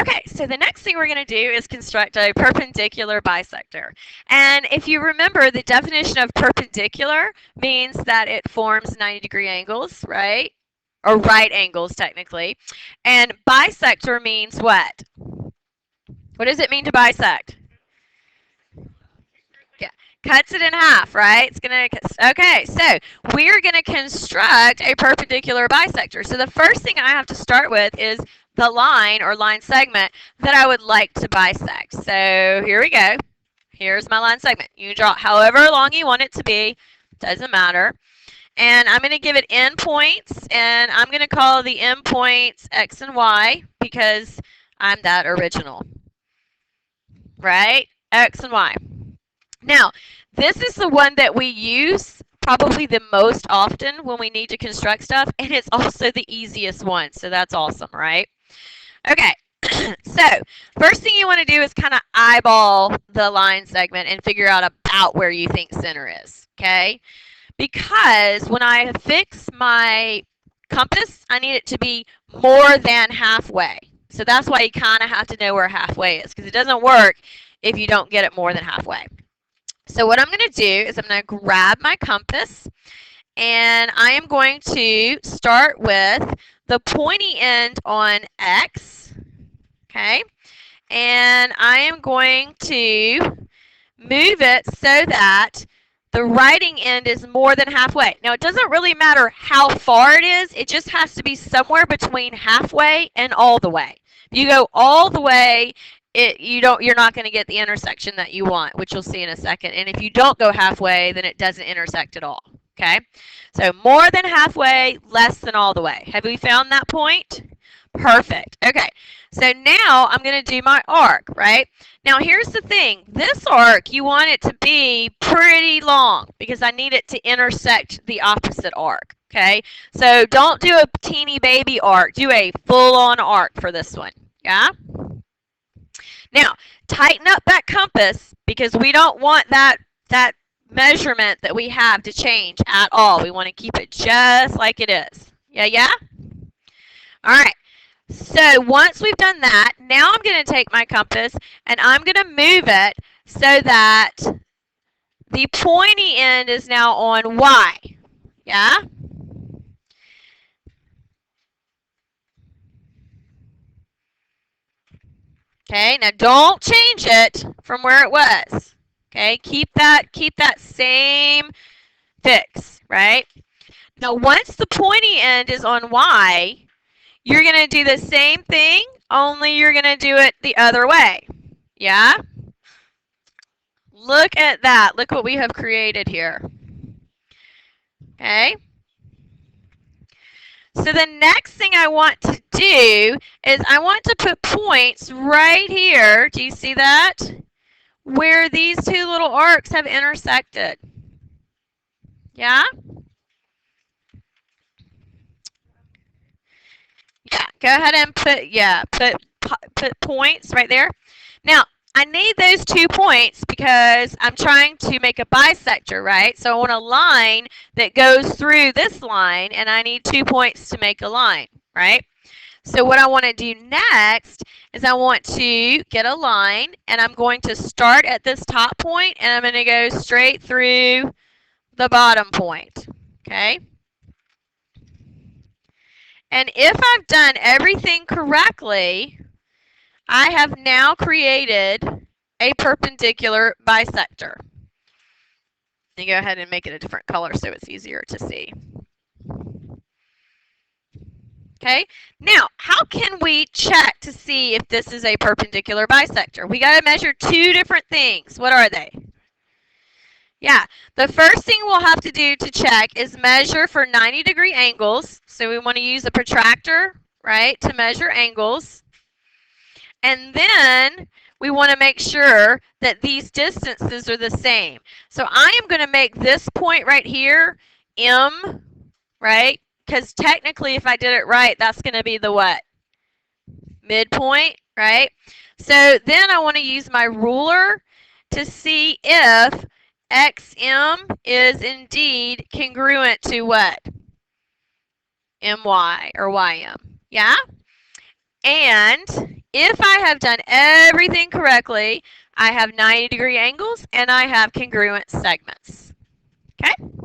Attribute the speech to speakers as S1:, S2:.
S1: Okay, so the next thing we're going to do is construct a perpendicular bisector. And if you remember, the definition of perpendicular means that it forms 90-degree angles, right? Or right angles, technically. And bisector means what? What does it mean to bisect? Yeah, cuts it in half, right? It's gonna. Okay, so we're gonna construct a perpendicular bisector. So the first thing I have to start with is the line or line segment that I would like to bisect. So here we go. Here's my line segment. You draw however long you want it to be. Doesn't matter. And I'm going to give it endpoints, and I'm going to call the endpoints X and Y because I'm that original, right? X and Y. Now, this is the one that we use probably the most often when we need to construct stuff, and it's also the easiest one, so that's awesome, right? Okay, so first thing you want to do is kind of eyeball the line segment and figure out about where you think center is, okay? Because when I fix my compass, I need it to be more than halfway. So that's why you kind of have to know where halfway is, because it doesn't work if you don't get it more than halfway. So what I'm going to do is I'm going to grab my compass, and I am going to start with the pointy end on X, okay? And I am going to move it so that the writing end is more than halfway. Now, it doesn't really matter how far it is. It just has to be somewhere between halfway and all the way. If you go all the way, you're not going to get the intersection that you want, which you'll see in a second. And if you don't go halfway, then it doesn't intersect at all. Okay? So more than halfway, less than all the way. Have we found that point? Perfect. Okay. So now I'm going to do my arc, right? Now here's the thing. This arc, you want it to be pretty long because I need it to intersect the opposite arc, okay? So don't do a teeny baby arc. Do a full-on arc for this one, yeah? Now, tighten up that compass because we don't want that measurement that we have to change at all. We want to keep it just like it is. Yeah? All right. So once we've done that, now I'm going to take my compass and I'm going to move it so that the pointy end is now on Y. Yeah? Okay, now don't change it from where it was. Okay, keep that same fix, right? Now once the pointy end is on Y, you're going to do the same thing, only you're going to do it the other way. Yeah? Look at that. Look what we have created here. Okay? So the next thing I want to do is I want to put points right here. Do you see that? Where these two little arcs have intersected. Yeah? Yeah, go ahead and put points right there. Now, I need those 2 points because I'm trying to make a bisector, right? So I want a line that goes through this line, and I need 2 points to make a line, right? So what I want to do next is I want to get a line, and I'm going to start at this top point, and I'm going to go straight through the bottom point, okay? And if I've done everything correctly, I have now created a perpendicular bisector. You go ahead and make it a different color so it's easier to see. Okay, now how can we check to see if this is a perpendicular bisector? We got to measure 2 different things. What are they? Yeah, the first thing we'll have to do to check is measure for 90-degree angles. So we want to use a protractor, right, to measure angles. And then we want to make sure that these distances are the same. So I am going to make this point right here M, right? Because technically if I did it right, that's going to be the what? Midpoint, right? So then I want to use my ruler to see if XM is indeed congruent to what? MY or YM. Yeah? And if I have done everything correctly, I have 90-degree angles and I have congruent segments. Okay?